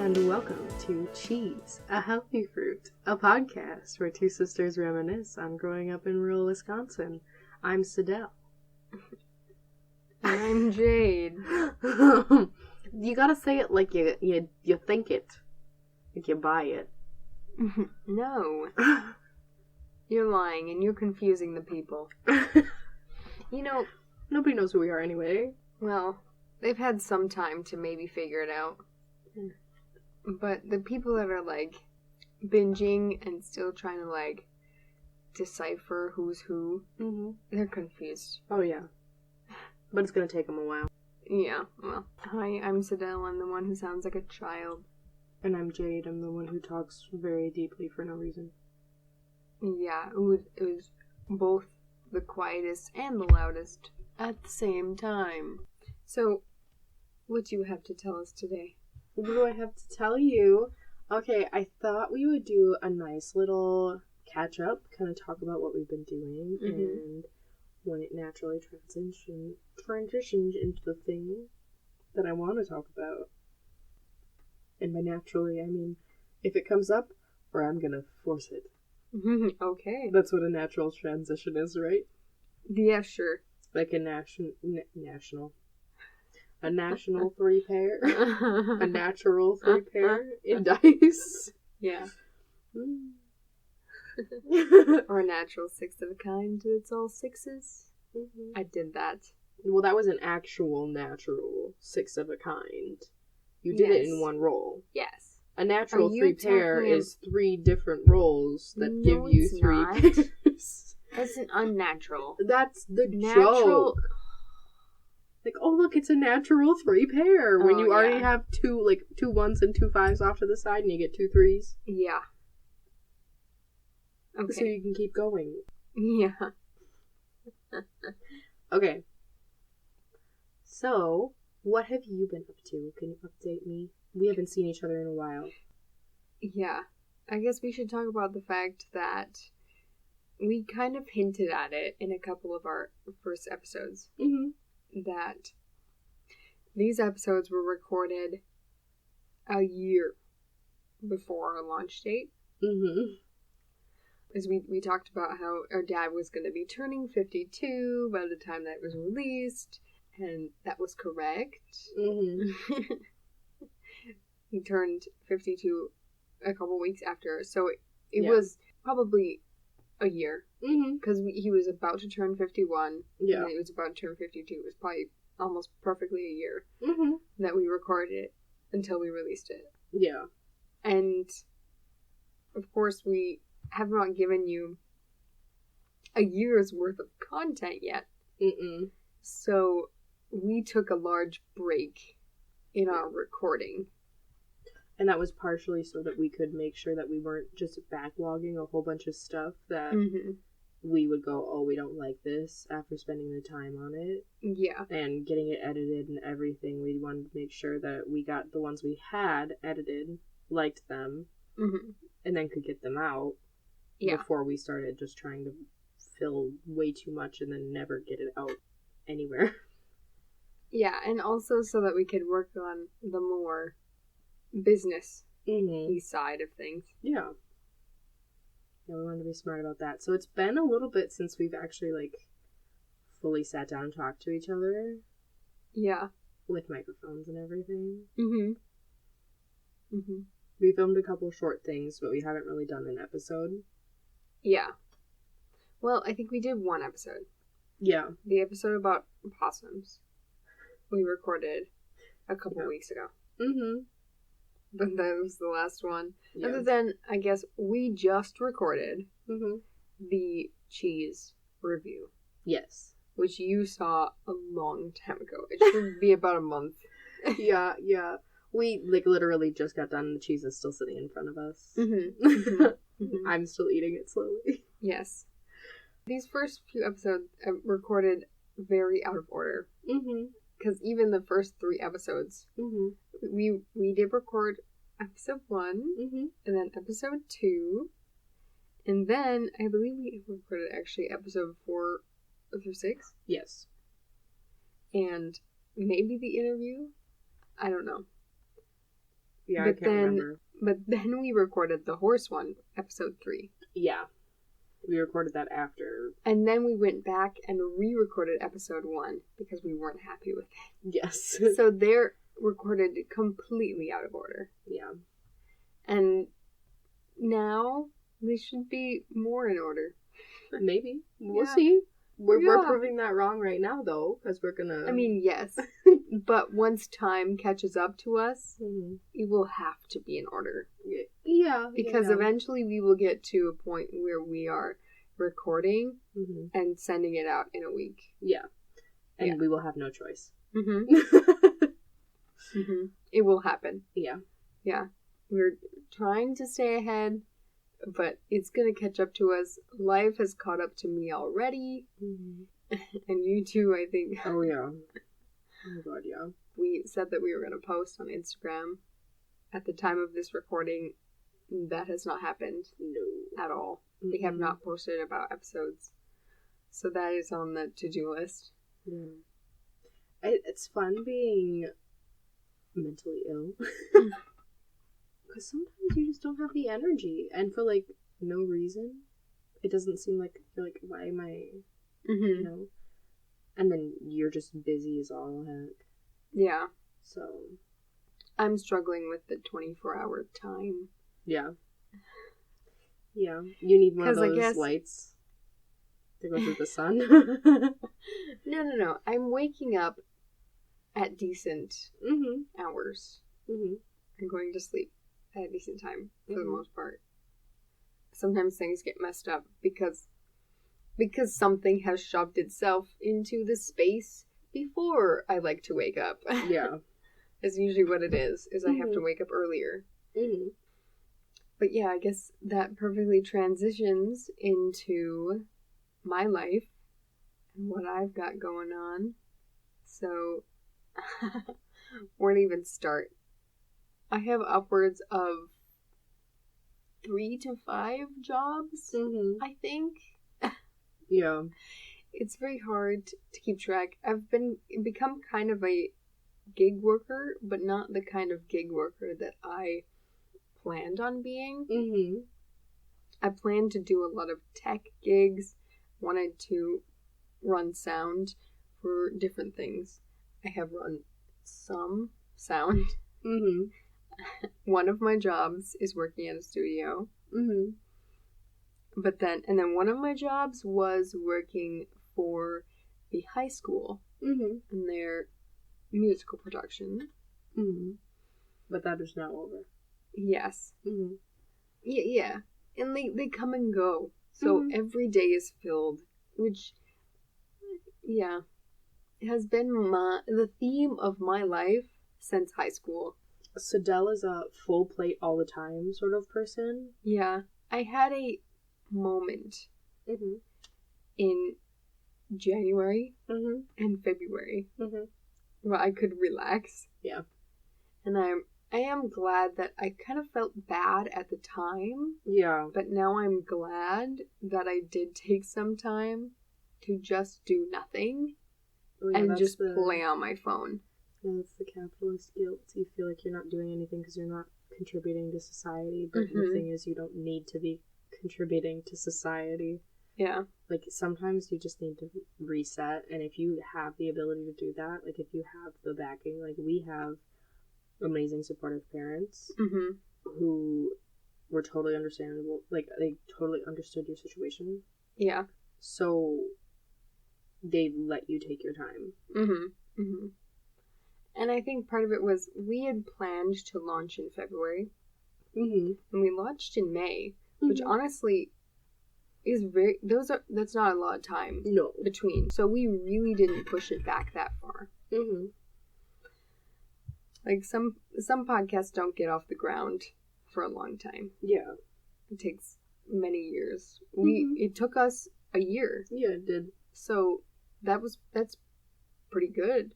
and welcome to Cheese, a Healthy Fruit, a podcast where two sisters reminisce on growing up in rural Wisconsin. I'm Cydel. And I'm Jade. You gotta say it like you think it. Like you buy it. No. You're lying and you're confusing the people. You know, nobody knows who we are anyway. Well, they've had some time to maybe figure it out. But the people that are, binging and still trying to, decipher who's who, they're confused. Oh, yeah. But it's gonna take them a while. Yeah, well. Hi, I'm Cydel. I'm the one who sounds like a child. And I'm Jade. I'm the one who talks very deeply for no reason. Yeah, it was both the quietest and the loudest at the same time. So, what do you have to tell us today? What do I have to tell you? Okay, I thought we would do a nice little catch-up, kind of talk about what we've been doing, and when it naturally transitions into the thing that I want to talk about. And by naturally, I mean, if it comes up, or I'm gonna force it. Okay. That's what a natural transition is, right? Yeah, sure. Like a national 3-pair. A natural 3-pair in dice. Yeah. Or a natural 6 of a kind that's all 6s. I did that. Well, that was an actual natural 6 of a kind. You did it in one roll. Yes. A natural 3-pair is 3 different rolls that give you 3 pairs. That's an unnatural. That's the joke. Like, oh look, it's a natural 3-pair when you already have 2 1s and 2 5s off to the side and you get 2 3s. Yeah. Okay. So you can keep going. Yeah. Okay. So, what have you been up to? Can you update me? We haven't seen each other in a while. Yeah. I guess we should talk about the fact that we kind of hinted at it in a couple of our first episodes. That these episodes were recorded a year before our launch date. As we talked about how our dad was going to be turning 52 by the time that was released, and that was correct. He turned 52 a couple weeks after, so it was probably a year. Because he was about to turn 51, and he was about to turn 52. It was probably almost perfectly a year that we recorded it until we released it. Yeah. And, of course, we have not given you a year's worth of content yet. So, we took a large break in our recording. And that was partially so that we could make sure that we weren't just backlogging a whole bunch of stuff that we would go, oh, we don't like this after spending the time on it. Yeah. And getting it edited and everything. We wanted to make sure that we got the ones we had edited, liked them, and then could get them out before we started just trying to fill way too much and then never get it out anywhere. Yeah, and also so that we could work on the more business side of things. Yeah, we wanted to be smart about that. So it's been a little bit since we've actually fully sat down and talked to each other. Yeah. With microphones and everything. We filmed a couple short things, but we haven't really done an episode. Yeah. Well, I think we did one episode. Yeah. The episode about possums. We recorded a couple weeks ago. But that was the last one. Yeah. Other than, I guess, we just recorded the cheese review. Yes. Which you saw a long time ago. It should be about a month. Yeah. We, literally just got done and the cheese is still sitting in front of us. I'm still eating it slowly. Yes. These first few episodes I recorded very out of order. Because even the first 3 episodes, we did record episode 1, and then episode 2, and then I believe we recorded actually episode 4 through 6. Yes. And maybe the interview? I don't know. Yeah, I can't remember. But then we recorded the horse one, episode 3. Yeah. We recorded that after. And then we went back and re-recorded episode 1 because we weren't happy with it. Yes. So they're recorded completely out of order. Yeah. And now they should be more in order. Maybe. We'll see. We're proving that wrong right now, though, because we're gonna... I mean, yes. But once time catches up to us, it will have to be in order. Yeah. Because eventually we will get to a point where we are recording and sending it out in a week. Yeah. And we will have no choice. It will happen. Yeah. Yeah. We're trying to stay ahead, but it's going to catch up to us. Life has caught up to me already. And you too, I think. Oh, yeah. Oh, my God, yeah. We said that we were going to post on Instagram. At the time of this recording, that has not happened. No. At all. We have not posted about episodes. So that is on the to-do list. Yeah. It's fun being mentally ill. Because sometimes you just don't have the energy. And for, like, no reason. It doesn't seem like, you're like, why am I, you know? And then you're just busy as all heck. Yeah. So. I'm struggling with the 24-hour time. Yeah. Yeah. You need one of those lights to go through the sun. No. I'm waking up at decent hours. I'm going to sleep at a decent time for the most part. Sometimes things get messed up because something has shoved itself into the space before I like to wake up. Yeah. That's usually what it is I have to wake up earlier. But yeah, I guess that perfectly transitions into my life and what I've got going on. So, where to even start? I have upwards of 3 to 5 jobs, I think. Yeah. It's very hard to keep track. I've become kind of a gig worker, but not the kind of gig worker that I planned on being. I planned to do a lot of tech gigs, wanted to run sound for different things. I have run some sound. One of my jobs is working at a studio. But then one of my jobs was working for the high school in their musical production. But that is now over. Yes. Yeah. And they come and go. So every day is filled, which, yeah, has been the theme of my life since high school. Cydel is a full plate all the time sort of person. Yeah. I had a moment in January and February where I could relax. Yeah. And I am glad that I kind of felt bad at the time. Yeah. But now I'm glad that I did take some time to just do nothing and just play on my phone. Yeah, that's the capitalist guilt. You feel like you're not doing anything because you're not contributing to society. But the thing is, you don't need to be contributing to society. Yeah. Like, sometimes you just need to reset. And if you have the ability to do that, like, if you have the backing, like, we have amazing supportive parents who were totally understandable. Like, they totally understood your situation. Yeah. So they let you take your time. And I think part of it was we had planned to launch in February. And we launched in May, which honestly is that's not a lot of time between. So we really didn't push it back that far. Like some podcasts don't get off the ground for a long time. Yeah. It takes many years. It took us a year. Yeah, it did. So that's pretty good.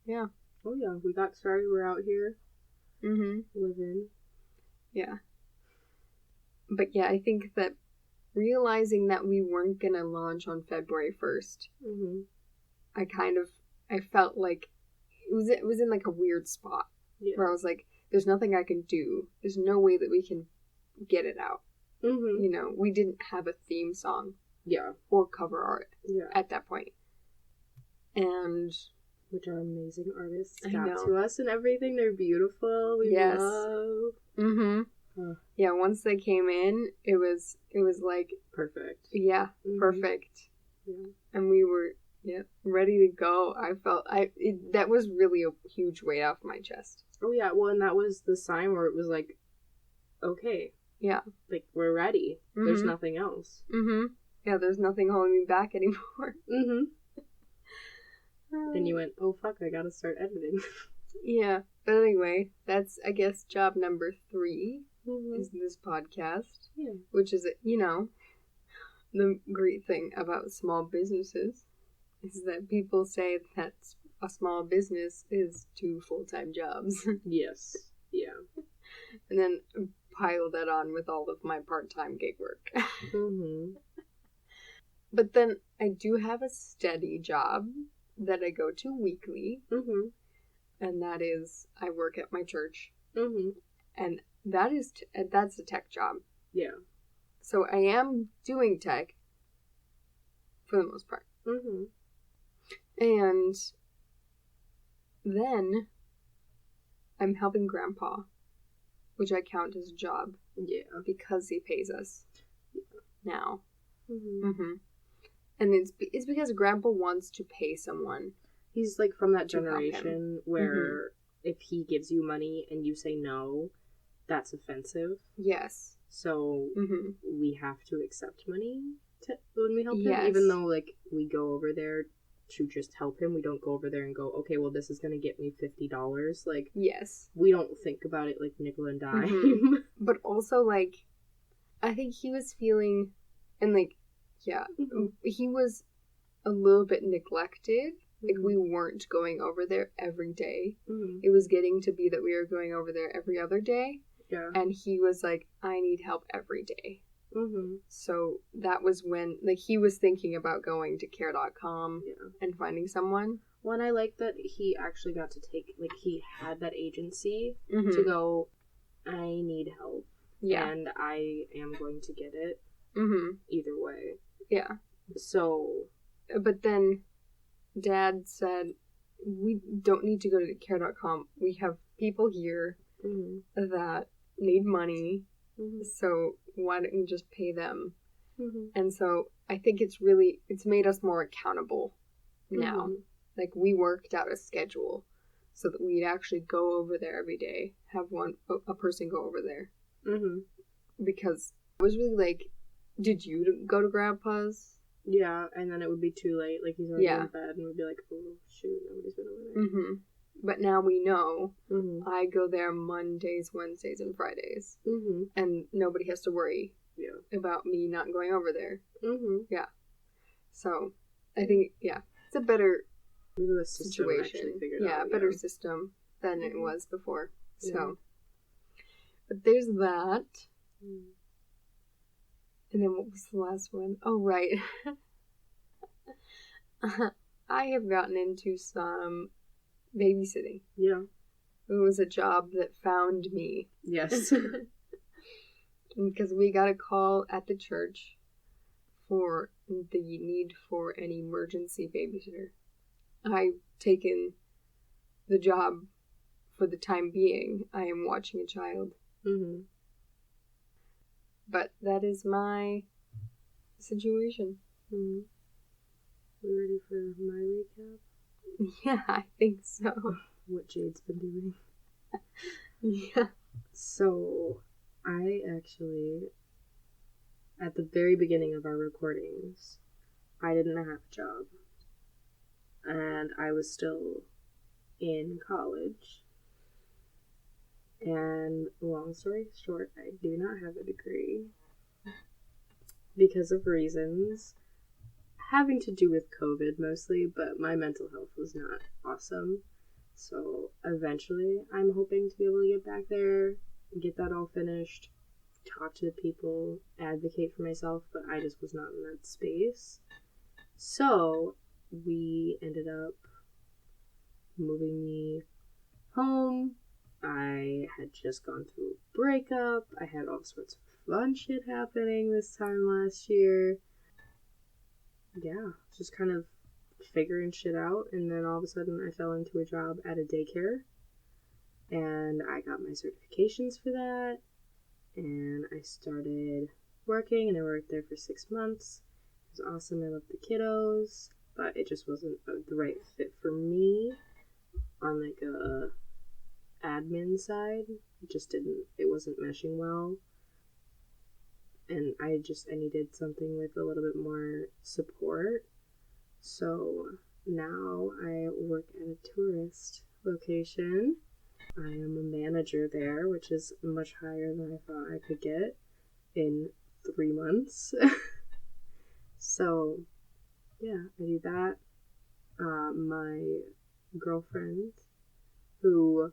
Yeah. Oh yeah, we got started. We're out here. Living. Yeah. But yeah, I think that realizing that we weren't gonna launch on February 1st, I felt like it was in like a weird spot where I was like, there's nothing I can do. There's no way that we can get it out. Mm-hmm. You know, we didn't have a theme song. Yeah. Or cover art. Yeah. At that point. And... which are amazing artists I got know. to us and everything. They're beautiful. We love. Mm-hmm. Huh. Yeah, once they came in, it was like... perfect. Yeah, perfect. Yeah. And we were... yeah, ready to go. I felt that was really a huge weight off my chest. Oh yeah, well, and that was the sign where it was like, okay, yeah, like we're ready. Mm-hmm. There's nothing else. Mm-hmm. Yeah, there's nothing holding me back anymore. Mm-hmm. And you went, oh fuck, I gotta start editing. Yeah, but anyway, that's I guess job number 3 is this podcast. Yeah, which is the great thing about small businesses. Is that people say that a small business is 2 full-time jobs. Yes. Yeah. And then pile that on with all of my part-time gig work. Mm-hmm. But then I do have a steady job that I go to weekly. Mm-hmm. And that is, I work at my church. Mm-hmm. And that's a tech job. Yeah. So I am doing tech for the most part. Mm-hmm. And then I'm helping Grandpa, which I count as a job. Yeah. Because he pays us now. Mm-hmm. Mm-hmm. And it's because Grandpa wants to pay someone. He's like from that generation where if he gives you money and you say no, that's offensive. Yes. So we have to accept money when we help him, even though like we go over there to just help him. We don't go over there and go, okay, well, this is going to get me $50. Like, yes. We don't think about it like nickel and dime. Mm-hmm. But also, like, I think he was feeling, and like, yeah, he was a little bit neglected. Like, we weren't going over there every day. Mm-hmm. It was getting to be that we were going over there every other day. Yeah. And he was like, I need help every day. Mm-hmm. So that was when, like, he was thinking about going to care.com and finding someone. Well, and I like that he actually got to take, like, he had that agency to go, I need help. Yeah. And I am going to get it either way. Yeah. So. But then Dad said, we don't need to go to care.com. We have people here that need money. So why don't you just pay them? And so I think it's made us more accountable now. Like, we worked out a schedule so that we'd actually go over there every day, have a person go over there. Because it was really like, did you go to Grandpa's? Yeah, and then it would be too late. Like, he's already in bed, and we'd be like, oh, shoot, nobody's been over there. But now we know I go there Mondays, Wednesdays, and Fridays. And nobody has to worry about me not going over there. Yeah. So, I think, it's a better situation. Yeah, better system than it was before. So, but there's that. And then what was the last one? Oh, right. I have gotten into some babysitting. Yeah. It was a job that found me. Yes. Because we got a call at the church for the need for an emergency babysitter. I've taken the job for the time being. I am watching a child. But that is my situation. We ready for my recap? Yeah, I think so. What Jade's been doing. Yeah. So, I actually, at the very beginning of our recordings, I didn't have a job. And I was still in college. And long story short, I do not have a degree. Because of reasons having to do with COVID mostly, but my mental health was not awesome. So eventually I'm hoping to be able to get back there, get that all finished, talk to the people, advocate for myself, but I just was not in that space. So we ended up moving me home. I had just gone through a breakup. I had all sorts of fun shit happening this time last year. Yeah, just kind of figuring shit out, and then all of a sudden I fell into a job at a daycare, and I got my certifications for that, and I started working, and I worked there for 6 months. It was awesome. I loved the kiddos, but it just wasn't the right fit for me on like a admin side. It wasn't meshing well, and I needed something with a little bit more support. So now I work at a tourist location. I am a manager there, which is much higher than I thought I could get in 3 months. So yeah, I do that. My girlfriend, who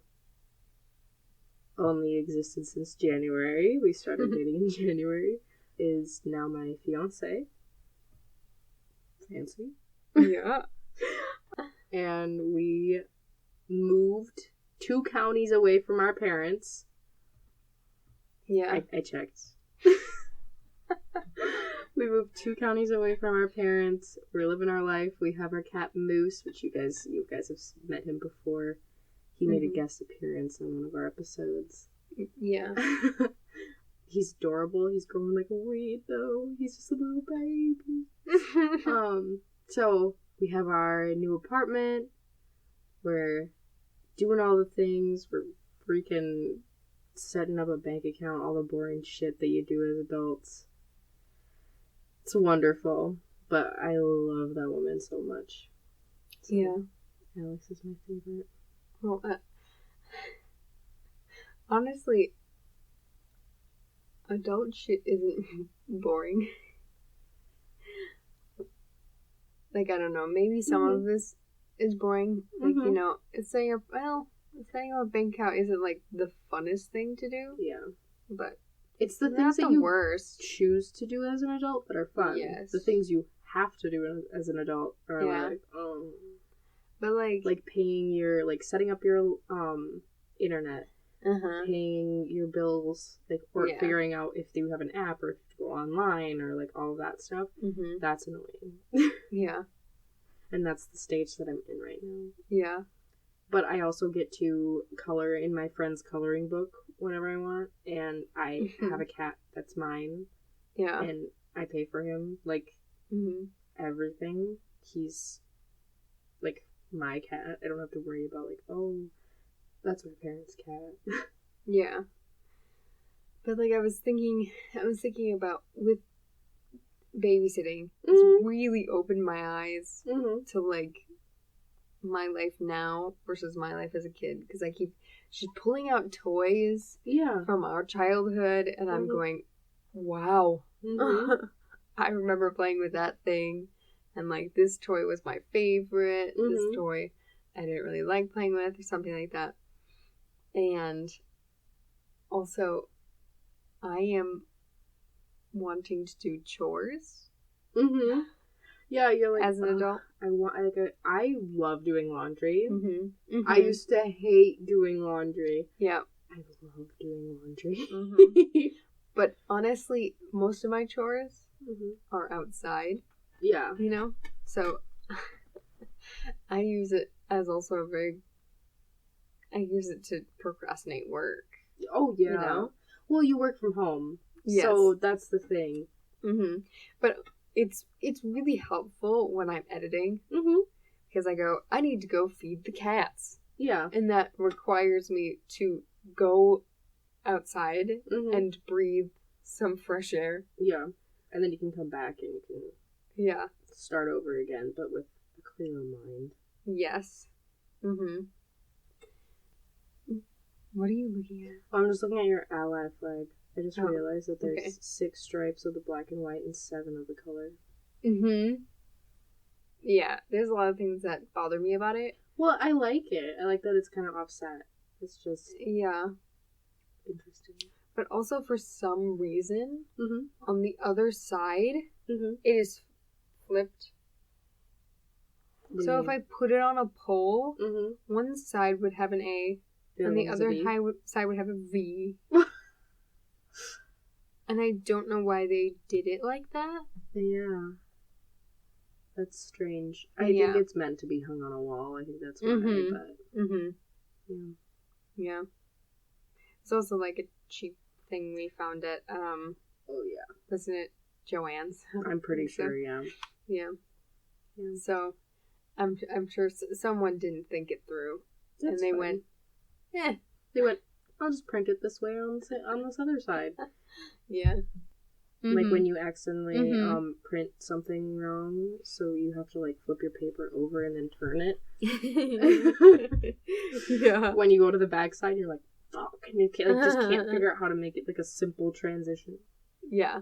only existed since January, we started dating in January, is now my fiance. Fancy. Yeah. And we moved 2 counties away from our parents. Yeah. I checked. We moved 2 counties away from our parents. We're living our life. We have our cat Moose, which you guys have met him before. He made a guest appearance on one of our episodes. Yeah. He's adorable. He's growing like a weed, though. He's just a little baby. So we have our new apartment. We're doing all the things. We're freaking setting up a bank account, all the boring shit that you do as adults. It's wonderful, but I love that woman so much. So, yeah. Alex is my favorite. Well, honestly, adult shit isn't boring. Like, I don't know, maybe some of this is boring. Like, you know, setting up a bank account isn't, like, the funnest thing to do. Yeah. But it's the things that you worst. choose to do as an adult that are fun. Yes. The things you have to do as an adult are like, oh. But, like paying your, like, setting up your, internet. Paying your bills, like, or figuring out if you have an app or if you go online or, like, all of that stuff. That's annoying. Yeah. And that's the stage that I'm in right now. Yeah. But I also get to color in my friend's coloring book whenever I want, and I have a cat that's mine. Yeah. And I pay for him, like, everything. He's, like, my cat. I don't have to worry about, like, oh, that's my parents' cat. Yeah. But, like, I was thinking about, with babysitting, it's really opened my eyes to, like, my life now versus my life as a kid. Because she's pulling out toys from our childhood, and I'm going, wow. I remember playing with that thing, and, like, this toy was my favorite. This toy I didn't really like playing with, or something like that. And also, I am wanting to do chores. Yeah, you're like, as an adult. I love doing laundry. I used to hate doing laundry. Yeah. I love doing laundry. But honestly, most of my chores are outside. Yeah. You know? So, I use it as also I use it to procrastinate work. Oh, yeah. You know? Well, you work from home. Yes. So that's the thing. But it's really helpful when I'm editing. Because I go, I need to go feed the cats. Yeah. And that requires me to go outside and breathe some fresh air. Yeah. And then you can come back and you can start over again, but with a clearer mind. Yes. What are you looking at? I'm just looking at your ally flag. I just realized that there's 6 stripes of the black and white and 7 of the color. Yeah, there's a lot of things that bother me about it. Well, I like it. I like that it's kind of offset. It's just... Yeah. Interesting. But also, for some reason, on the other side, it is flipped. So if I put it on a pole, one side would have an A, And the other side would have a V. And I don't know why they did it like that. Yeah. That's strange. I think it's meant to be hung on a wall. I think that's why, but... Yeah. Yeah. It's also like a cheap thing we found at, oh, yeah. Wasn't it Joann's? I'm pretty sure, yeah. Yeah. So, I'm sure someone didn't think it through. That's and they went, They went, I'll just print it this way on this other side. Yeah. Like when you accidentally print something wrong, so you have to like flip your paper over and then turn it. Yeah. When you go to the back side, you're like, fuck, and you just can't figure out how to make it like a simple transition. Yeah.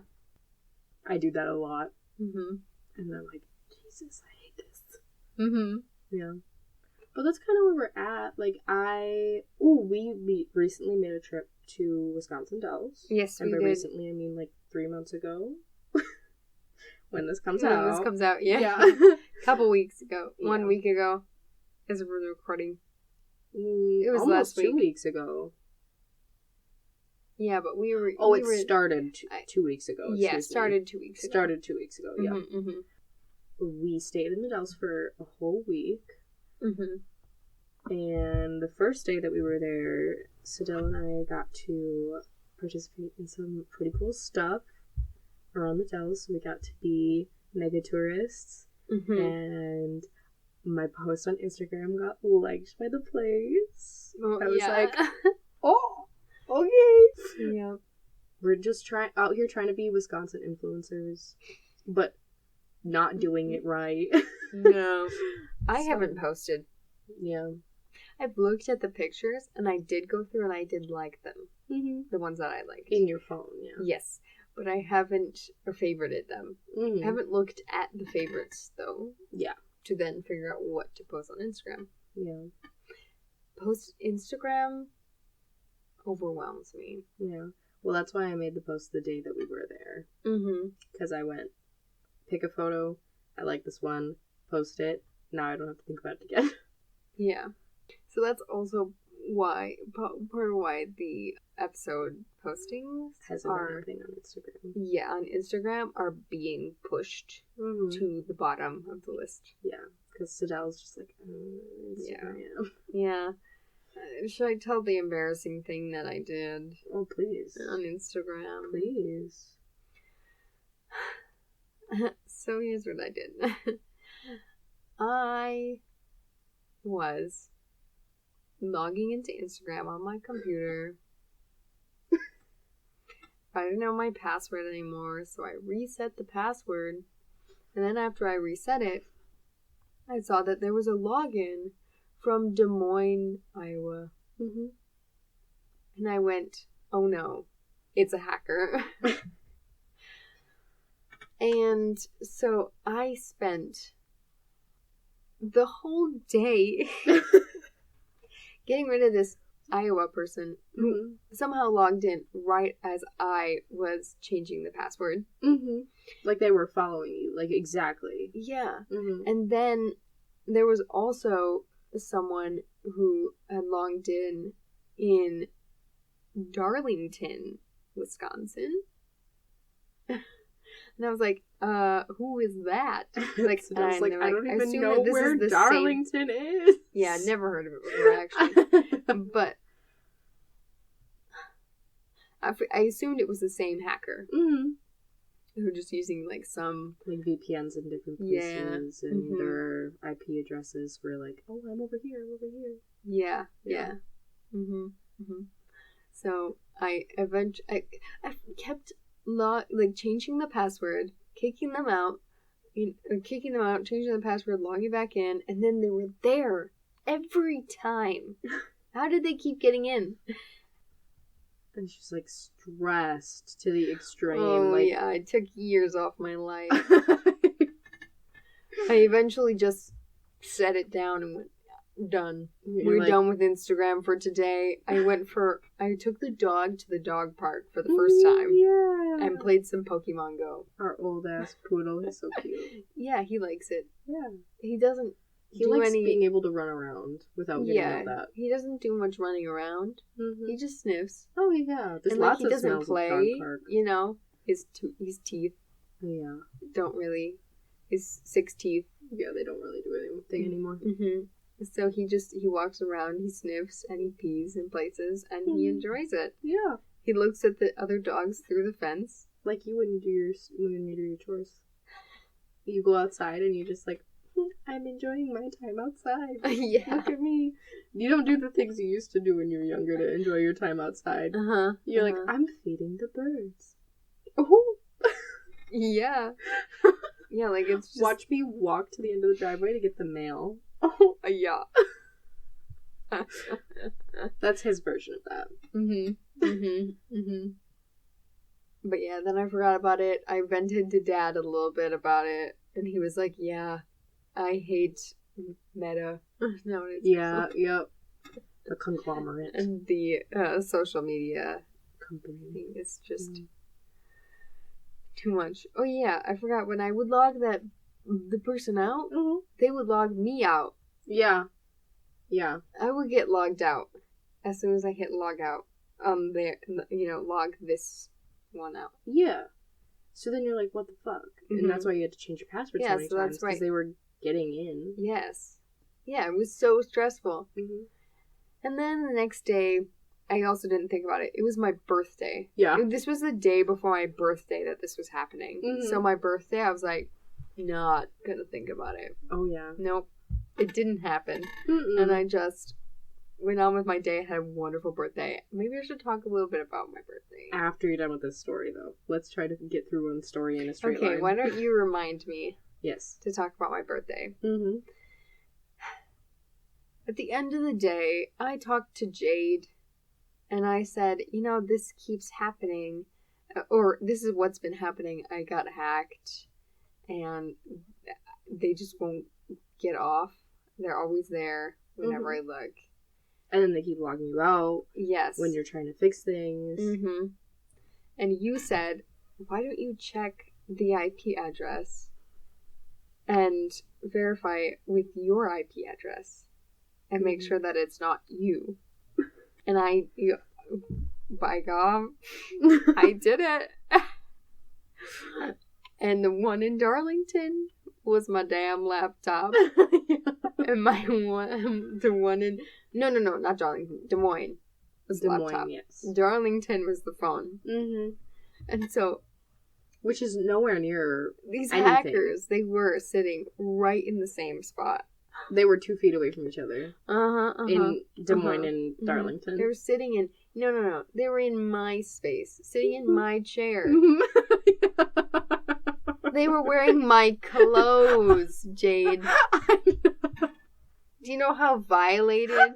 I do that a lot. And I'm like, Jesus, I hate this. Yeah. But that's kind of where we're at. Like, we recently made a trip to Wisconsin Dells. Yes, we did. And by recently, I mean, like, 3 months ago. When this comes out. When this comes out, yeah. Couple weeks ago. Yeah. 1 week ago. As we're recording. It was last week. 2 weeks ago. Yeah, but we were... started 2 weeks ago. Yeah, started 2 weeks ago. Started 2 weeks ago, yeah. We stayed in the Dells for a whole week. And the first day that we were there, Cydel and I got to participate in some pretty cool stuff around the Dells. We got to be mega tourists, and my post on Instagram got liked by the place. I was like, oh, okay. Yeah. We're just out here trying to be Wisconsin influencers, but not doing it right. No. I haven't posted. Yeah. I've looked at the pictures, and I did go through and I did like them. The ones that I liked. In your phone, yeah. Yes. But I haven't favorited them. I haven't looked at the favorites, though. Yeah. To then figure out what to post on Instagram. Yeah. Post Instagram overwhelms me. Yeah. Well, that's why I made the post the day that we were there. Because I went, pick a photo, I like this one, post it, now I don't have to think about it again. Yeah. So that's also why, part of why the episode postings hasn't been happening on Instagram. Yeah, on Instagram are being pushed to the bottom of the list. Yeah, because Cydel's just like, Instagram. Yeah. Should I tell the embarrassing thing that I did? Oh, please. On Instagram. Please. So here's what I did. I was logging into Instagram on my computer. I didn't know my password anymore, so I reset the password. And then after I reset it, I saw that there was a login from Des Moines, Iowa. And I went, oh no, it's a hacker. And so I spent the whole day getting rid of this Iowa person who somehow logged in right as I was changing the password. Like they were following you, like exactly. Yeah. And then there was also someone who had logged in Darlington, Wisconsin. And I was like, who is that? Like, so I was like, I don't even know where Darlington is. Yeah, I'd never heard of it before, actually. But I assumed it was the same hacker. Who were just using, like, some... Like, VPNs in different places, and their IP addresses were like, oh, I'm over here, I'm over here. Yeah. So, I kept... changing the password, kicking them out, changing the password, logging back in, and then they were there every time. How did they keep getting in? And she's like stressed to the extreme. Oh, yeah, I took years off my life. I eventually just set it down and went, done. We're done with Instagram for today. I took the dog to the dog park for the first time. Yeah. And played some Pokemon Go. Our old ass poodle is so cute. Yeah, he likes it. Yeah. He doesn't He likes being able to run around without getting yelled at. He doesn't do much running around. Mm-hmm. He just sniffs. Oh, yeah. There's lots of smells play, at Dog Park. You know, his teeth. Yeah. Don't really... His 6 teeth. Yeah, they don't really do anything anymore. Mm-hmm. So he walks around, he sniffs, and he pees in places, and he enjoys it. Yeah. He looks at the other dogs through the fence. Like you when you do your chores. You go outside and you're just like, I'm enjoying my time outside. Yeah. Look at me. You don't do the things you used to do when you were younger to enjoy your time outside. Uh-huh. You're like, I'm feeding the birds. Oh. Yeah. Yeah, like it's just... Watch me walk to the end of the driveway to get the mail. Oh, yeah. That's his version of that. Mm-hmm. Mm-hmm. Mm-hmm. But yeah, then I forgot about it. I vented to Dad a little bit about it, and he was like, yeah, I hate Meta. No, it's yeah, yep. The conglomerate. And the social media company thing is just too much. Oh yeah, I forgot when I would log the person out, they would log me out. Yeah. Yeah. I would get logged out as soon as I hit log out. Log this one out. Yeah. So then you're like, what the fuck? Mm-hmm. And that's why you had to change your password so many times. Because they were getting in. Yes. Yeah, it was so stressful. Mm-hmm. And then the next day, I also didn't think about it. It was my birthday. Yeah. This was the day before my birthday that this was happening. Mm-hmm. So my birthday, I was like, not gonna think about it. Oh, yeah. Nope. It didn't happen. Mm-mm. And I just went on with my day and had a wonderful birthday. Maybe I should talk a little bit about my birthday. After you're done with this story, though. Let's try to get through one story in a straight line. Okay, why don't you remind me? Yes. To talk about my birthday. Mm-hmm. At the end of the day, I talked to Jade, and I said, this keeps happening, or this is what's been happening. I got hacked, and they just won't get off. They're always there whenever I look. And then they keep logging you out. Yes. When you're trying to fix things. Mm-hmm. And you said, why don't you check the IP address and verify it with your IP address and make sure that it's not you? And by God, I did it. And the one in Darlington was my damn laptop. And the one in... No, not Darlington. Des Moines was the laptop. Yes. Darlington was the phone. Mm-hmm. And so... Which is nowhere near these hackers, they were sitting right in the same spot. They were 2 feet away from each other. In Des Moines and Darlington. They were sitting in... No. They were in my space. Sitting in my chair. They were wearing my clothes, Jade. I know. Do you know how violated?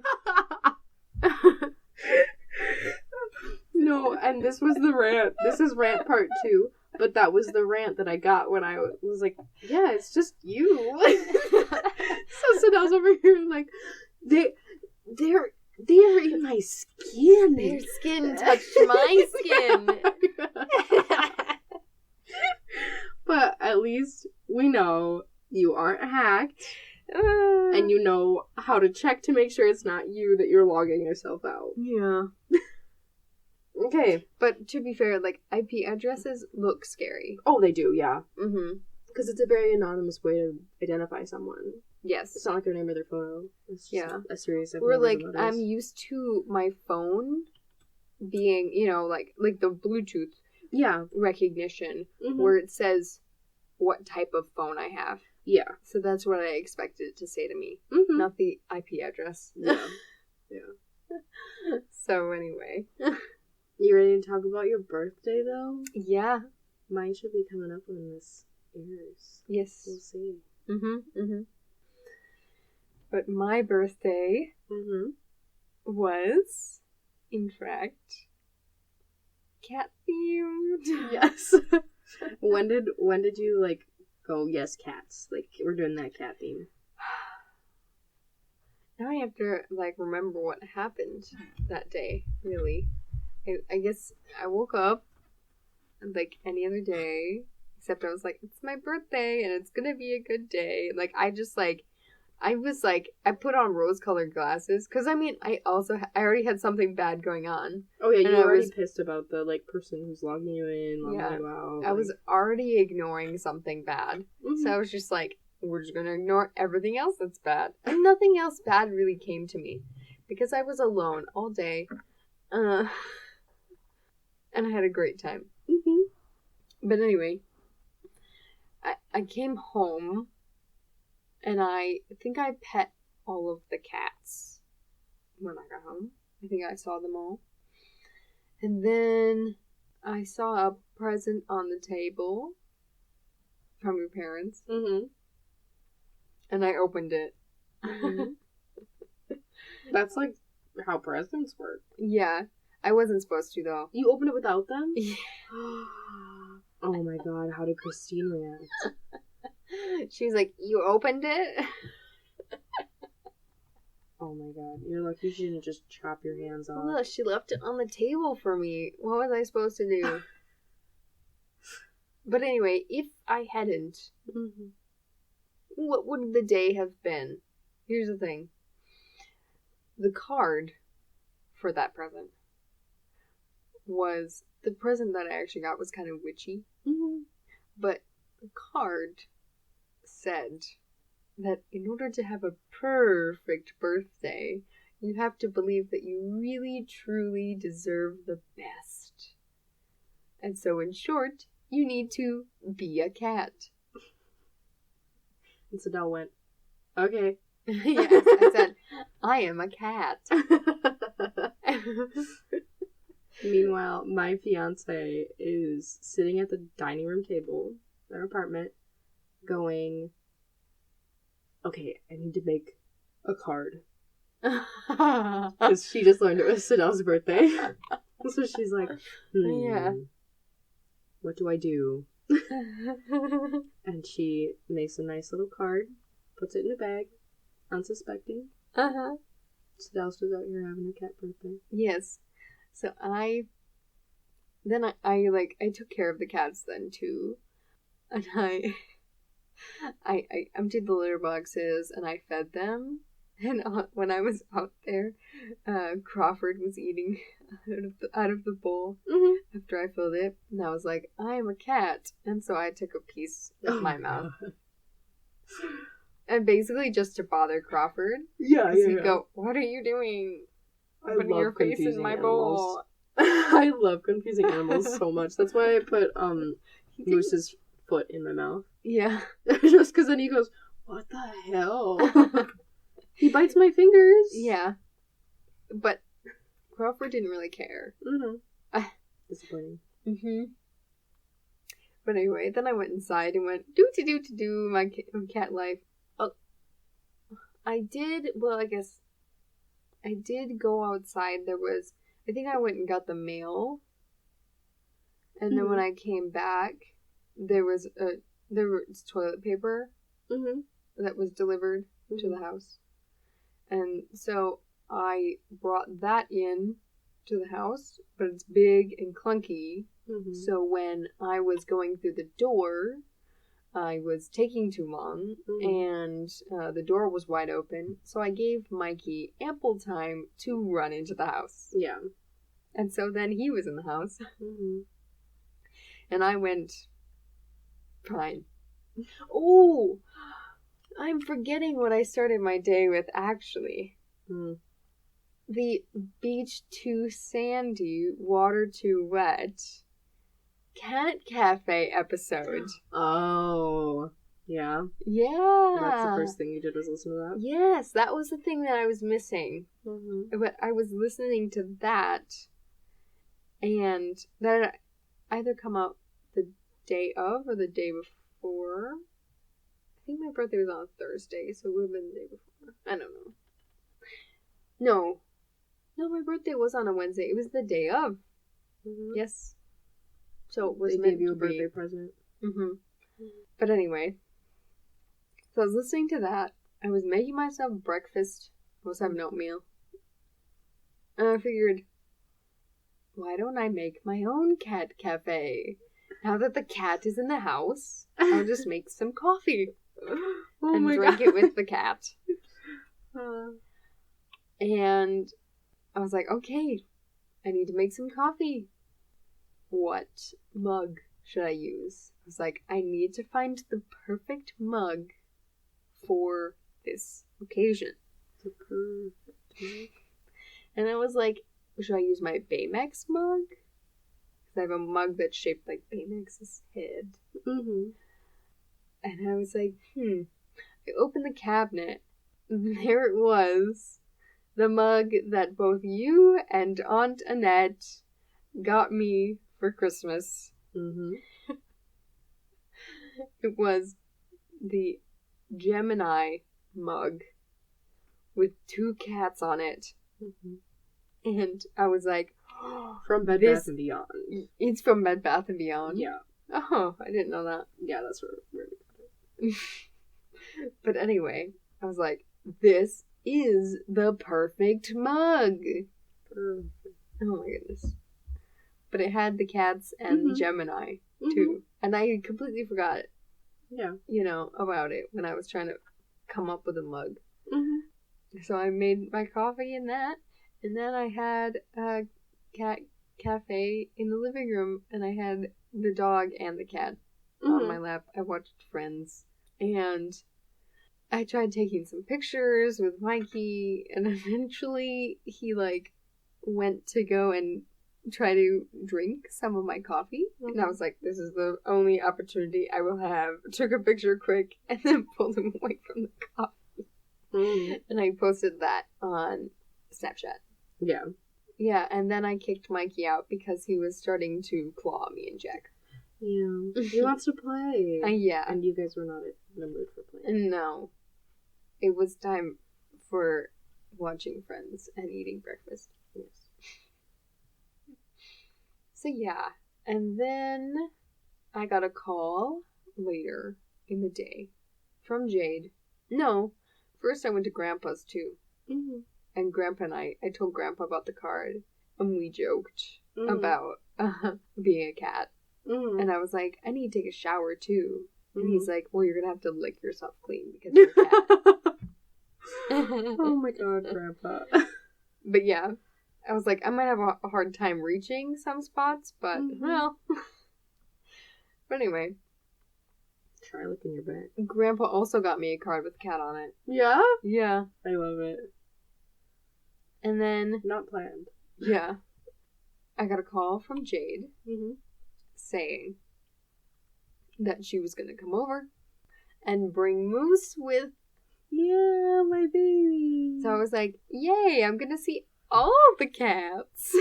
No, and this was the rant. This is rant part 2. But that was the rant that I got when I was like, yeah, it's just you. So I was over here like, they're in my skin. Their skin touched my skin. But at least we know you aren't hacked. And you know how to check to make sure it's not you that you're logging yourself out. Yeah. Okay. But to be fair, like, IP addresses look scary. Oh, they do, yeah. Mm-hmm. Because it's a very anonymous way to identify someone. Yes. It's not like their name or their photo. It's just a series of... Or, like, I'm used to my phone being, like the Bluetooth recognition, where it says what type of phone I have. Yeah. So that's what I expected it to say to me. Mm-hmm. Not the IP address. Yeah. Yeah. So, anyway... You ready to talk about your birthday, though? Yeah. Mine should be coming up when this airs. Yes. We'll see. Mm-hmm. Mm-hmm. But my birthday was, in fact, cat-themed. Yes. When did you, like, go, yes, cats? Like, we're doing that cat theme. Now I have to, like, remember what happened that day, really. I guess I woke up like any other day, except I was like, it's my birthday and it's gonna be a good day. Like, I just, like, I was like, I put on rose-colored glasses, because, I mean, I already had something bad going on. Oh, yeah, you were already pissed about the, like, person who's logging you in, logging you out. I was already ignoring something bad. Mm-hmm. So I was just like, we're just gonna ignore everything else that's bad. And nothing else bad really came to me, because I was alone all day, and I had a great time. Mm-hmm. But anyway, I came home, and I think I pet all of the cats when I got home. I think I saw them all. And then I saw a present on the table from your parents. Mm-hmm. And I opened it. Mm-hmm. That's like how presents work. Yeah. I wasn't supposed to, though. You opened it without them? Yeah. Oh my god, how did Christine react? She was like, you opened it? Oh my god, you're lucky she didn't just chop your hands off. Look, she left it on the table for me. What was I supposed to do? But anyway, if I hadn't, what would the day have been? Here's the thing. The card for that present was, the present that I actually got was kind of witchy. Mm-hmm. But the card said that in order to have a perfect birthday, you have to believe that you really, truly deserve the best. And so, in short, you need to be a cat. And Cydel went, okay. Yes, I said, I am a cat. Meanwhile, my fiance is sitting at the dining room table in our apartment going, okay, I need to make a card. Because she just learned it was Cydel's birthday. So she's like, yeah. What do I do? And she makes a nice little card, puts it in a bag, unsuspecting. Cydel's just out here having a cat birthday. Yes. So I took care of the cats then too. And I emptied the litter boxes and I fed them. And when I was out there, Crawford was eating out of the bowl after I filled it. And I was like, I am a cat. And so I took a piece with my mouth. And basically just to bother Crawford. Yeah. He'd go, what are you doing? Putting your face in my bowl. I love confusing animals so much. That's why I put Moose's foot in my mouth. Yeah. Just because then he goes, what the hell? He bites my fingers. Yeah. But Crawford didn't really care. Disappointing. But anyway, then I went inside and went, do my cat life. I did go outside. I think I went and got the mail. And then when I came back, there was toilet paper that was delivered to the house. And so I brought that in to the house, but it's big and clunky. So when I was going through the door, I was taking too long, and the door was wide open. So I gave Mikey ample time to run into the house. Yeah. And so then he was in the house. And I went, fine. Oh, I'm forgetting what I started my day with, actually. The beach too sandy, water too wet cat cafe episode. Oh, yeah. Yeah. That's the first thing you did was listen to that? Yes, that was the thing that I was missing. But I was listening to that, and that either come out the day of or the day before. I think my birthday was on a Thursday, so it would have been the day before. I don't know. No, my birthday was on a Wednesday. It was the day of. Yes. So it was they gave you a birthday present. But anyway, so I was listening to that. I was making myself breakfast. I was having oatmeal. And I figured, why don't I make my own cat cafe? Now that the cat is in the house, I'll just make some coffee. and drink it with the cat. And I was like, okay, I need to make some coffee. What mug should I use? I was like, I need to find the perfect mug for this occasion. The perfect mug. And I was like, should I use my Baymax mug? Because I have a mug that's shaped like Baymax's head. Mm-hmm. And I was like, I opened the cabinet. There it was. The mug that both you and Aunt Annette got me for Christmas. Mm-hmm. It was the Gemini mug with 2 cats on it. Mm-hmm. And I was like, from Bed Bath & Beyond. It's from Bed Bath & Beyond? Yeah. Oh, I didn't know that. Yeah, that's where we got it. But anyway, I was like, this is the perfect mug. Perfect. Oh my goodness. But it had the cats and Gemini, too. And I completely forgot, about it when I was trying to come up with a mug. Mm-hmm. So I made my coffee in that. And then I had a cat cafe in the living room. And I had the dog and the cat on my lap. I watched Friends. And I tried taking some pictures with Mikey. And eventually he, went to go and try to drink some of my coffee. Mm-hmm. And I was like, this is the only opportunity I will have. Took a picture quick and then pulled him away from the coffee. Mm-hmm. And I posted that on Snapchat. Yeah. Yeah, and then I kicked Mikey out because he was starting to claw me and Jack. Yeah. He wants to play. Yeah. And you guys were not in the mood for playing. No. It was time for watching Friends and eating breakfast. Yes. So yeah, and then I got a call later in the day from Jade. No, first I went to Grandpa's too. Mm-hmm. And Grandpa and I told Grandpa about the card, and we joked about being a cat. Mm-hmm. And I was like, I need to take a shower too. Mm-hmm. And he's like, well, you're gonna have to lick yourself clean because you're a cat. Oh my god, Grandpa. But yeah. I was like, I might have a hard time reaching some spots, but, well. But anyway. Try licking your butt. Grandpa also got me a card with a cat on it. Yeah? Yeah. I love it. And then... Not planned. Yeah. I got a call from Jade saying that she was going to come over and bring Moose with... Yeah, my baby. So I was like, yay, I'm going to see all the cats.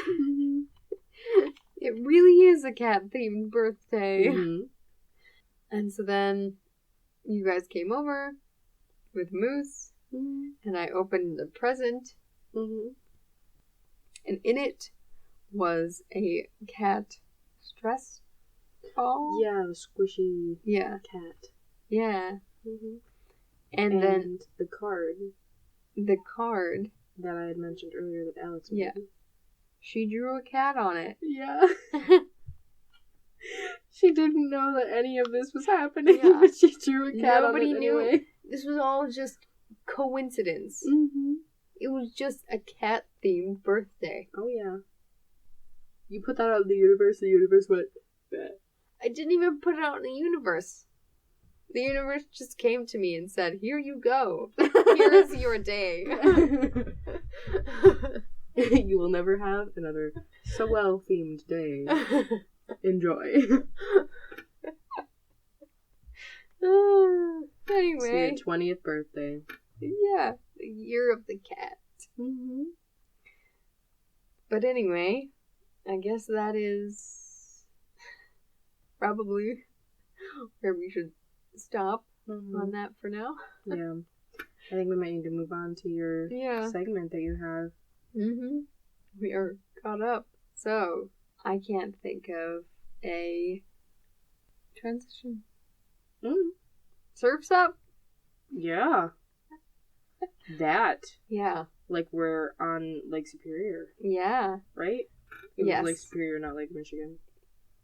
It really is a cat-themed birthday. Mm-hmm. And so then you guys came over with Moose, and I opened the present, and in it was a cat stress ball. Yeah, the squishy cat. Yeah. Mm-hmm. And then the card. The card that I had mentioned earlier that Alex made. Yeah. She drew a cat on it. Yeah. She didn't know that any of this was happening, but she drew a cat on it anyway. Nobody knew. This was all just coincidence. Mm-hmm. It was just a cat-themed birthday. Oh, yeah. You put that out in the universe went, bet. I didn't even put it out in the universe. The universe just came to me and said, here you go. Here is your day. You will never have another so well-themed day. Enjoy. Anyway. It's your 20th birthday. Yeah. The year of the cat. Mm-hmm. But anyway, I guess that is probably where we should stop on that for now. Yeah. I think we might need to move on to your segment that you have. Mm-hmm. We are caught up. So, I can't think of a transition. Surf's Up? Yeah. That. Yeah. Like we're on Lake Superior. Yeah. Right? It was Lake Superior, not Lake Michigan.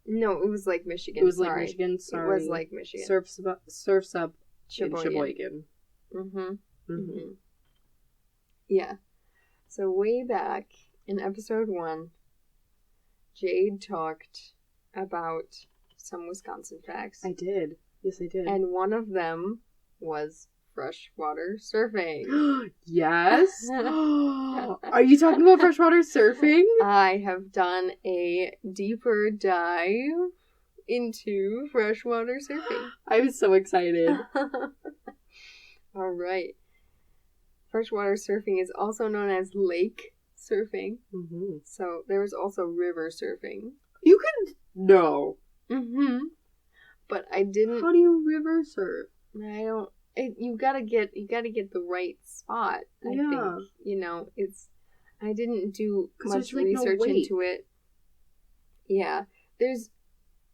No, it was Lake Michigan. It was Lake Michigan, sorry. It was Lake Michigan. Surf's Up Sheboygan. Yeah. So way back in episode 1, Jade talked about some Wisconsin facts. I did. Yes, I did. And one of them was freshwater surfing. Yes? Are you talking about freshwater surfing? I have done a deeper dive into freshwater surfing. I'm so excited. All right. Freshwater surfing is also known as lake surfing. Mm-hmm. So there's also river surfing. You can... No. Mm-hmm. But I didn't... How do you river surf? I don't... You gotta get the right spot. I think. You know, it's... I didn't do much research into it. Yeah. There's...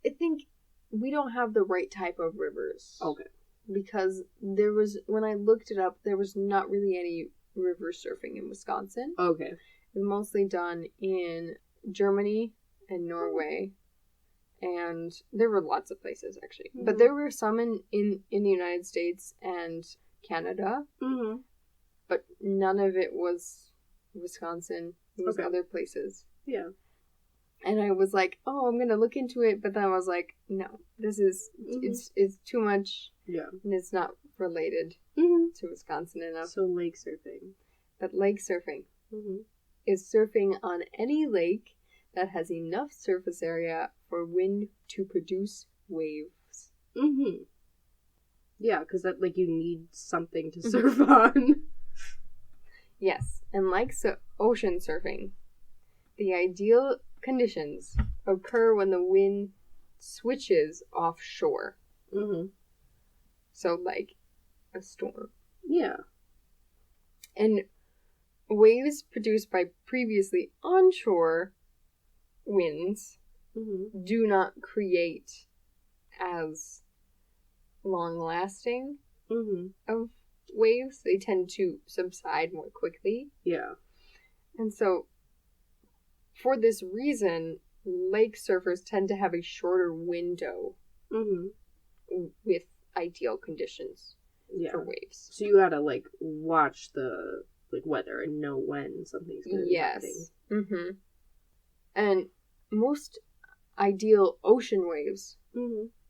I think we don't have the right type of rivers. Okay. Because there was... When I looked it up, there was not really any river surfing in Wisconsin. Okay. It was mostly done in Germany and Norway. And there were lots of places, actually. Mm-hmm. But there were some in the United States and Canada. Mm-hmm. But none of it was Wisconsin. It was other places. Yeah. And I was like, oh, I'm going to look into it. But then I was like, no, this is, it's too much. Yeah. And it's not related to Wisconsin enough. So lake surfing. But lake surfing is surfing on any lake that has enough surface area for wind to produce waves. Mm-hmm. Yeah, because that, like, you need something to surf on. Yes, and like ocean surfing, the ideal conditions occur when the wind switches offshore. Mm-hmm. So, like, a storm. Yeah. And waves produced by previously onshore winds do not create as long-lasting of waves. They tend to subside more quickly. Yeah. And so, for this reason, lake surfers tend to have a shorter window with ideal conditions for waves. So you gotta, like, watch the, like, weather and know when something's gonna be happening. Mm-hmm. And most ideal ocean waves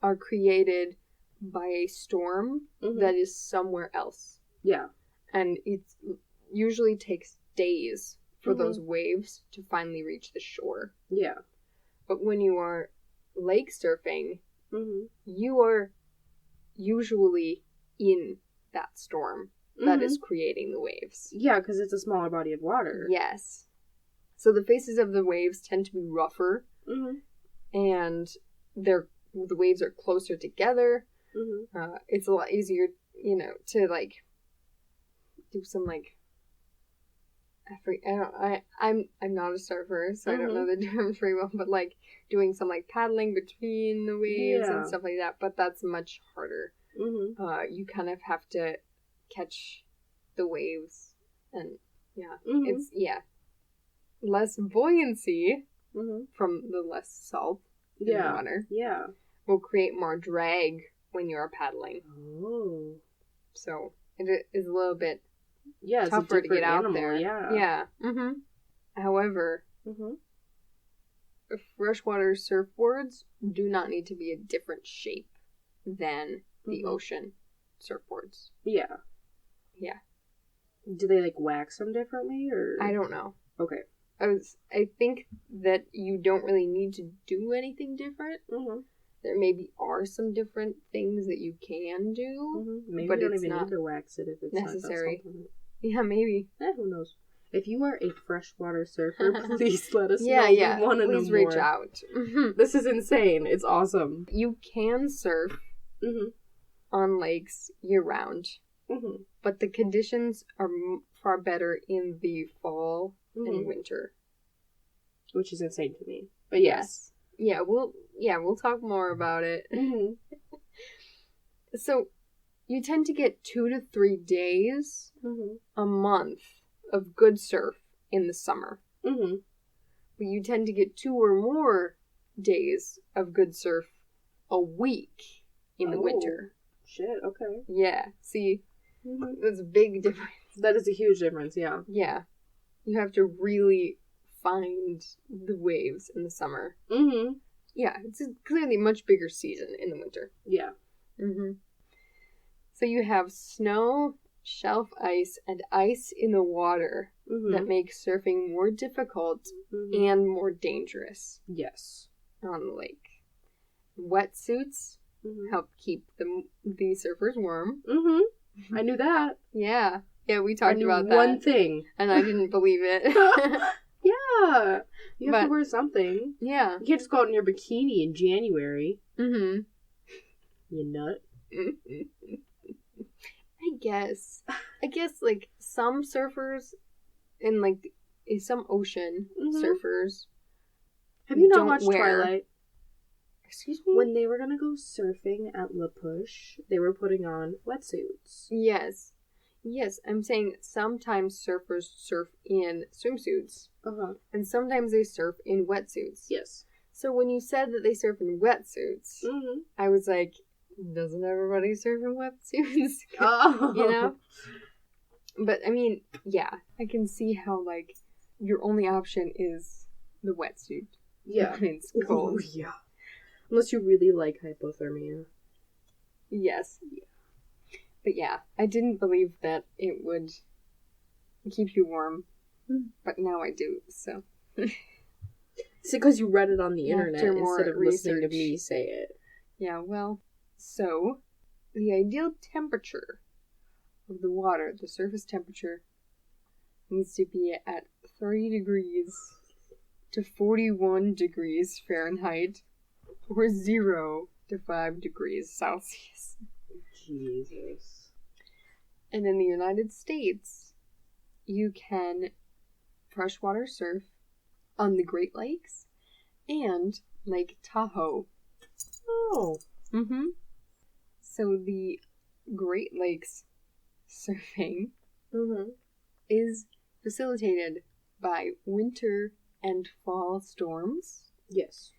are created by a storm that is somewhere else. Yeah. And it usually takes days for those waves to finally reach the shore. Yeah. But when you are lake surfing, you are usually in that storm that is creating the waves. Yeah, because it's a smaller body of water. Yes. So the faces of the waves tend to be rougher, and the waves are closer together. It's a lot easier, you know, to, like, do some, like, I'm not a surfer, so I don't know the terms very well, but, like, doing some, like, paddling between the waves and stuff like that, but that's much harder. You kind of have to catch the waves, and, it's, less buoyancy from the less salt in the water. Yeah. Will create more drag when you're paddling. Oh. So it is a little bit tougher to get out there. Yeah. However, freshwater surfboards do not need to be a different shape than the ocean surfboards. Yeah. Yeah. Do they, like, wax them differently, or? I don't know. Okay. I think that you don't really need to do anything different. There maybe are some different things that you can do, maybe but you don't it's even not need to wax it if it's necessary. Not Yeah, maybe. Who knows? If you are a freshwater surfer, please let us know. Yeah. We want to know more. Please reach out. This is insane. It's awesome. You can surf on lakes year-round, but the conditions are far better in the fall and winter, which is insane to me. But yes. Yeah, we'll talk more about it. So, you tend to get 2 to 3 days a month of good surf in the summer. But you tend to get 2 or more days of good surf a week in the winter. shit, okay. Yeah, see, that's a big difference. That is a huge difference, yeah. Yeah. You have to really find the waves in the summer. Mm-hmm. Yeah, it's clearly a much bigger season in the winter. Yeah. Mm-hmm. So you have snow, shelf ice, and ice in the water that make surfing more difficult and more dangerous. Yes. On the lake. Wetsuits help keep the surfers warm. Mm-hmm. I knew that. Yeah. Yeah, we talked about that. One thing. And I didn't believe it. Yeah. You have to wear something. Yeah. You can't just go out in your bikini in January. Mm-hmm. You nut. I guess, like, some surfers in, like, some ocean surfers. Have you not watched Twilight? Excuse me? When they were gonna go surfing at La Push, they were putting on wetsuits. Yes. Yes, I'm saying sometimes surfers surf in swimsuits. And sometimes they surf in wetsuits. Yes. So when you said that they surf in wetsuits, I was like, doesn't everybody surf in wetsuits? Oh. You know? But, I mean, yeah, I can see how, like, your only option is the wetsuit. Yeah. When it's cold. Ooh, yeah. Unless you really like hypothermia. Yes. Yeah. But yeah, I didn't believe that it would keep you warm. But now I do, so. It's because you read it on the internet instead of listening to me say it. Yeah, well, so, the ideal temperature of the water, the surface temperature, needs to be at 30 degrees to 41 degrees Fahrenheit, or 0 to 5 degrees Celsius. Jesus. And in the United States, you can freshwater surf on the Great Lakes and Lake Tahoe. Oh. Mm-hmm. So the Great Lakes surfing is facilitated by winter and fall storms. Yes.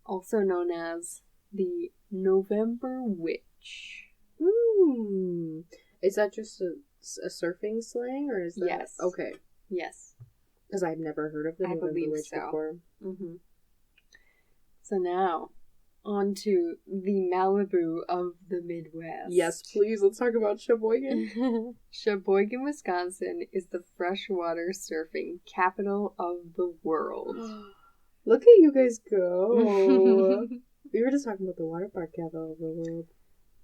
Also known as the November Witch. Is that just a surfing slang, or is that... Yes. Okay. Yes. Because I've never heard of the November Witch before. So now, on to the Malibu of the Midwest. Yes, please, let's talk about Sheboygan. Sheboygan, Wisconsin is the freshwater surfing capital of the world. Look at you guys go. We were just talking about the water park capital of the world.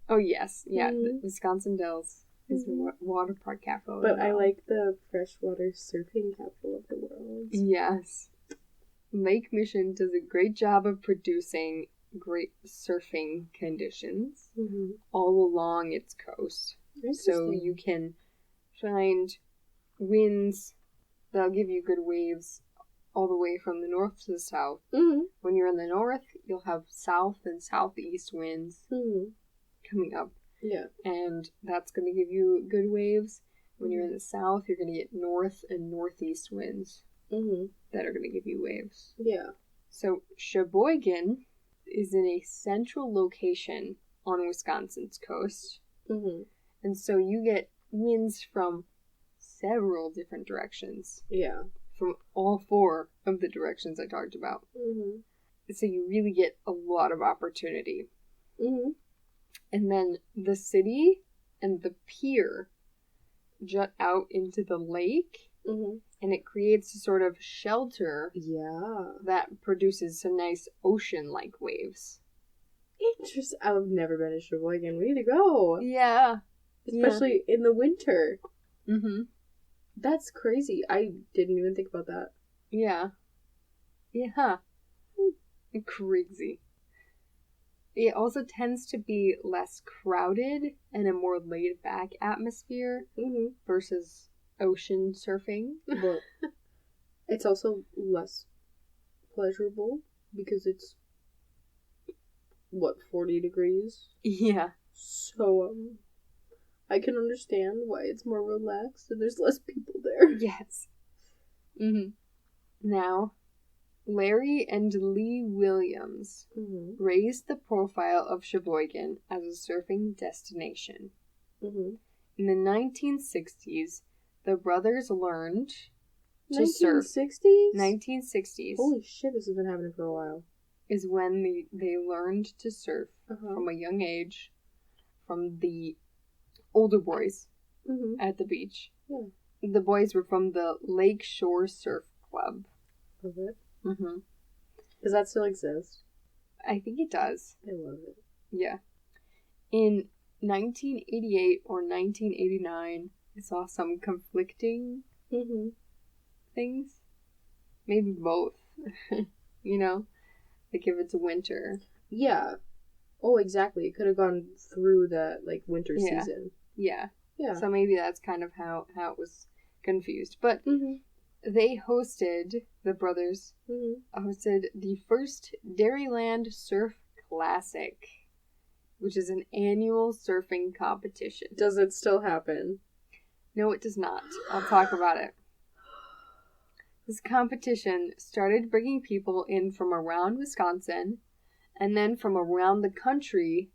Oh, yes. Yeah, the Wisconsin Dells is the water park capital. But I like the freshwater surfing capital of the world. Yes. Lake Mission does a great job of producing great surfing conditions all along its coast. So you can find winds that'll give you good waves all the way from the north to the south. When you're in the north, you'll have south and southeast winds coming up. Yeah. And that's going to give you good waves. When you're in the south, you're going to get north and northeast winds that are going to give you waves. Yeah. So Sheboygan is in a central location on Wisconsin's coast. And so you get winds from several different directions. Yeah. From all 4 of the directions I talked about. So you really get a lot of opportunity. And then the city and the pier jut out into the lake, and it creates a sort of shelter that produces some nice ocean-like waves. Interesting. I've never been to Sheboygan. Way to go. Yeah. Especially in the winter. That's crazy. I didn't even think about that. Yeah. Yeah. Crazy. It also tends to be less crowded and a more laid-back atmosphere versus ocean surfing. But it's also less pleasurable because it's, 40 degrees? Yeah. So, I can understand why it's more relaxed and there's less people there. Yes. Now, Larry and Lee Williams raised the profile of Sheboygan as a surfing destination. In the 1960s, the brothers learned to surf. 1960s? 1960s. Holy shit, this has been happening for a while. Is when they learned to surf from a young age from the older boys at the beach. Yeah. The boys were from the Lake Shore Surf Club. Love it. Does that still exist? I think it does. I love it. Yeah. In 1988 or 1989, I saw some conflicting things. Maybe both. You know? Like if it's winter. Yeah. Oh, exactly. It could have gone through the, like, winter season. Yeah. Yeah. So maybe that's kind of how it was confused. But they hosted, the brothers hosted the first Dairyland Surf Classic, which is an annual surfing competition. Does it still happen? No, it does not. I'll talk about it. This competition started bringing people in from around Wisconsin, and then from around the country,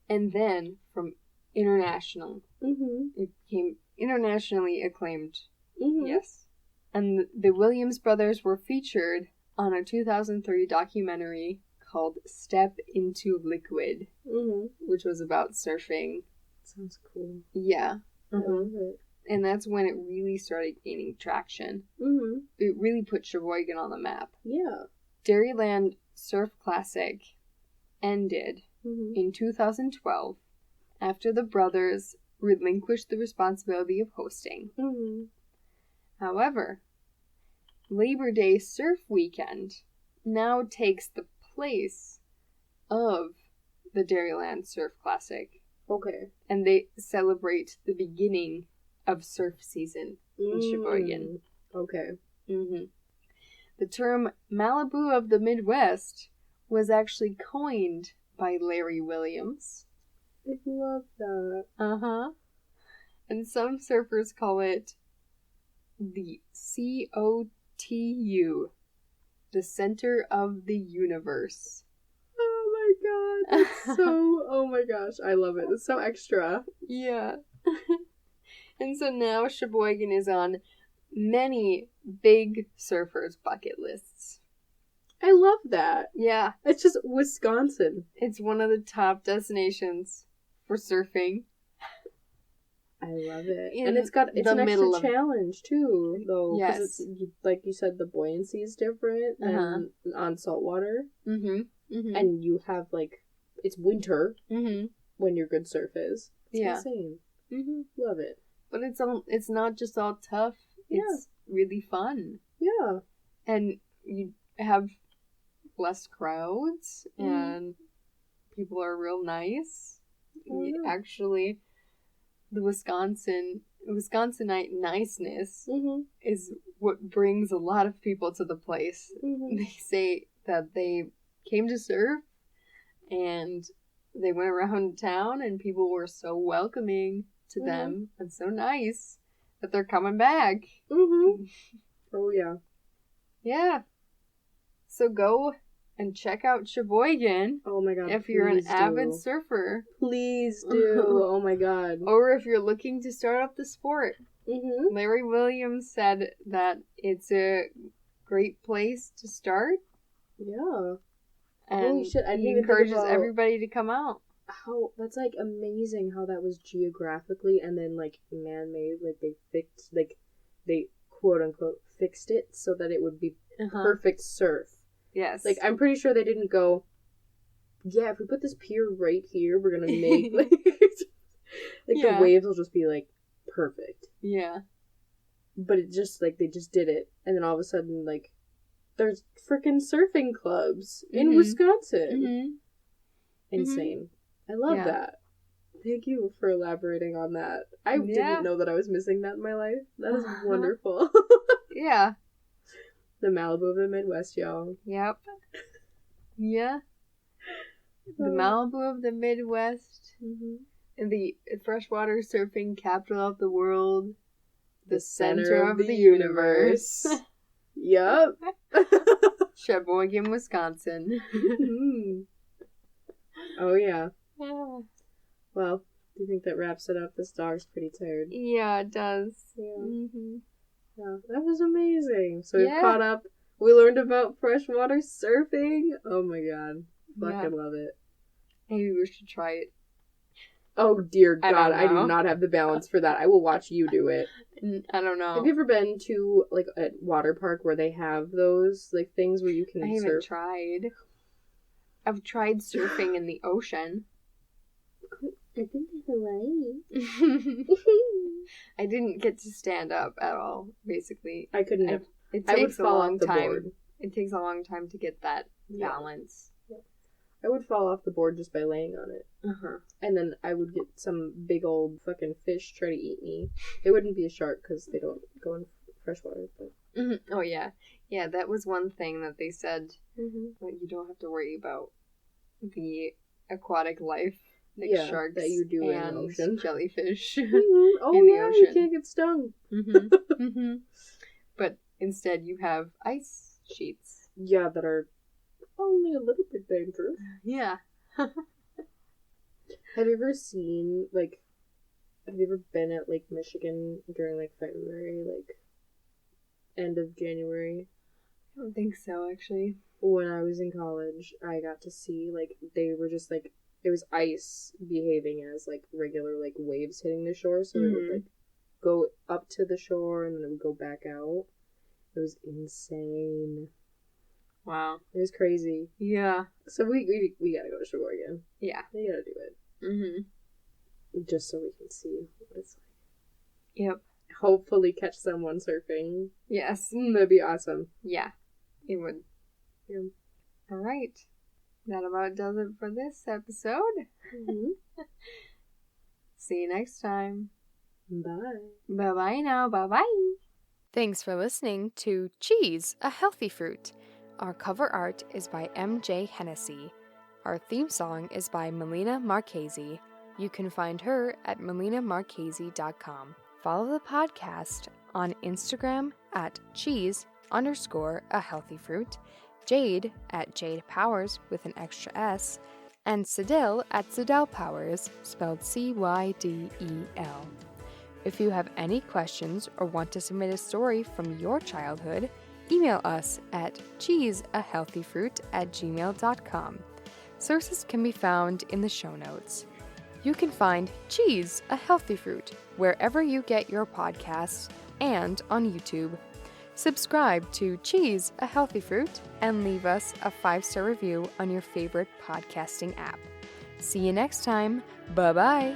and then from international. It became internationally acclaimed. Yes. And the Williams brothers were featured on a 2003 documentary called Step into Liquid, which was about surfing. Sounds cool. Yeah. I love it. And that's when it really started gaining traction. It really put Sheboygan on the map. Yeah. Dairyland Surf Classic ended in 2012 after the brothers relinquished the responsibility of hosting. However, Labor Day Surf Weekend now takes the place of the Dairyland Surf Classic. Okay. And they celebrate the beginning of surf season in Sheboygan. Okay. The term Malibu of the Midwest was actually coined by Larry Williams. I love that. And some surfers call it the COTU, the center of the universe. Oh my god, that's so, oh my gosh, I love it. It's so extra. Yeah. And so now Sheboygan is on many big surfers' bucket lists. I love that. Yeah. It's just Wisconsin. It's one of the top destinations for surfing. I love it. And it's an extra challenge too, though. Yes. It's, like you said, the buoyancy is different than on saltwater. And you have, like, it's winter when your good surf is. It's insane. Love it. But it's not just all tough. It's really fun. Yeah. And you have less crowds, and people are real nice. Actually, the Wisconsinite niceness is what brings a lot of people to the place. They say that they came to surf, and they went around town, and people were so welcoming to them and so nice that they're coming back. Oh, yeah. Yeah. So go and check out Sheboygan. Oh my god. If you're an avid surfer. Please do. Oh my god. Or if you're looking to start up the sport. Larry Williams said that it's a great place to start. Yeah. And holy shit, I didn't he even encourages think about everybody to come out. How that's like amazing how that was geographically and then like man-made, like they quote unquote fixed it so that it would be perfect surf. Yes. Like I'm pretty sure they didn't go, yeah, if we put this pier right here, we're gonna make like the waves will just be like perfect. Yeah. But it just like they just did it, and then all of a sudden like there's freaking surfing clubs in Wisconsin. Insane. I love that. Thank you for elaborating on that. I didn't know that I was missing that in my life. That is wonderful. Yeah. The Malibu of the Midwest, y'all. Yep. Yeah. The Malibu of the Midwest. The freshwater surfing capital of the world. The center of the universe. Yup. Sheboygan, Wisconsin. Oh, yeah. Well, do you think that wraps it up? This dog's pretty tired. Yeah, it does. Yeah. Mm-hmm. Yeah, that was amazing. So we've caught up. We learned about freshwater surfing. Oh my god. Fucking love it. Maybe we should try it. Oh dear god, I do not have the balance for that. I will watch you do it. I don't know. Have you ever been to, like, a water park where they have those, like, things where you can surf? I haven't tried. I've tried surfing in the ocean. I've been to Hawaii. I didn't get to stand up at all, basically. I couldn't have. It I would takes a fall long off the time. board. It takes a long time to get that balance. Yeah. I would fall off the board just by laying on it. Uh-huh. And then I would get some big old fucking fish try to eat me. It wouldn't be a shark because they don't go in freshwater. But... Mm-hmm. Oh, yeah. Yeah, that was one thing that they said. Like, you don't have to worry about the aquatic life. Like sharks that you do and in the ocean. Jellyfish Oh, in the yeah, ocean. You can't get stung. But instead you have ice sheets. Yeah, that are only a little bit dangerous. Yeah. Have you ever seen, like, have you ever been at Lake Michigan during, like, February, like, end of January? I don't think so, actually. When I was in college, I got to see, like, they were just, like, it was ice behaving as, like, regular, like, waves hitting the shore, so it would, like, go up to the shore and then it would go back out. It was insane. Wow. It was crazy. Yeah. So we gotta go to Sheboygan. Yeah. We gotta do it. Just so we can see what it's like. Yep. Hopefully catch someone surfing. Yes. That'd be awesome. Yeah. It would. Yeah. Alright. That about does it for this episode. See you next time. Bye. Bye-bye now. Bye-bye. Thanks for listening to Cheese, a Healthy Fruit. Our cover art is by MJ Hennessey. Our theme song is by Melina Marchese. You can find her at melinamarchese.com. Follow the podcast on Instagram at cheese_a_healthy_fruit, Jade at Jade Powers with an extra S, and Cydel at Cydel Powers, spelled Cydel. If you have any questions or want to submit a story from your childhood, email us at cheeseahealthyfruit@gmail.com. Sources can be found in the show notes. You can find Cheese, a Healthy Fruit wherever you get your podcasts and on YouTube. Subscribe to Cheese, a Healthy Fruit and leave us a 5-star review on your favorite podcasting app. See you next time. Bye-bye.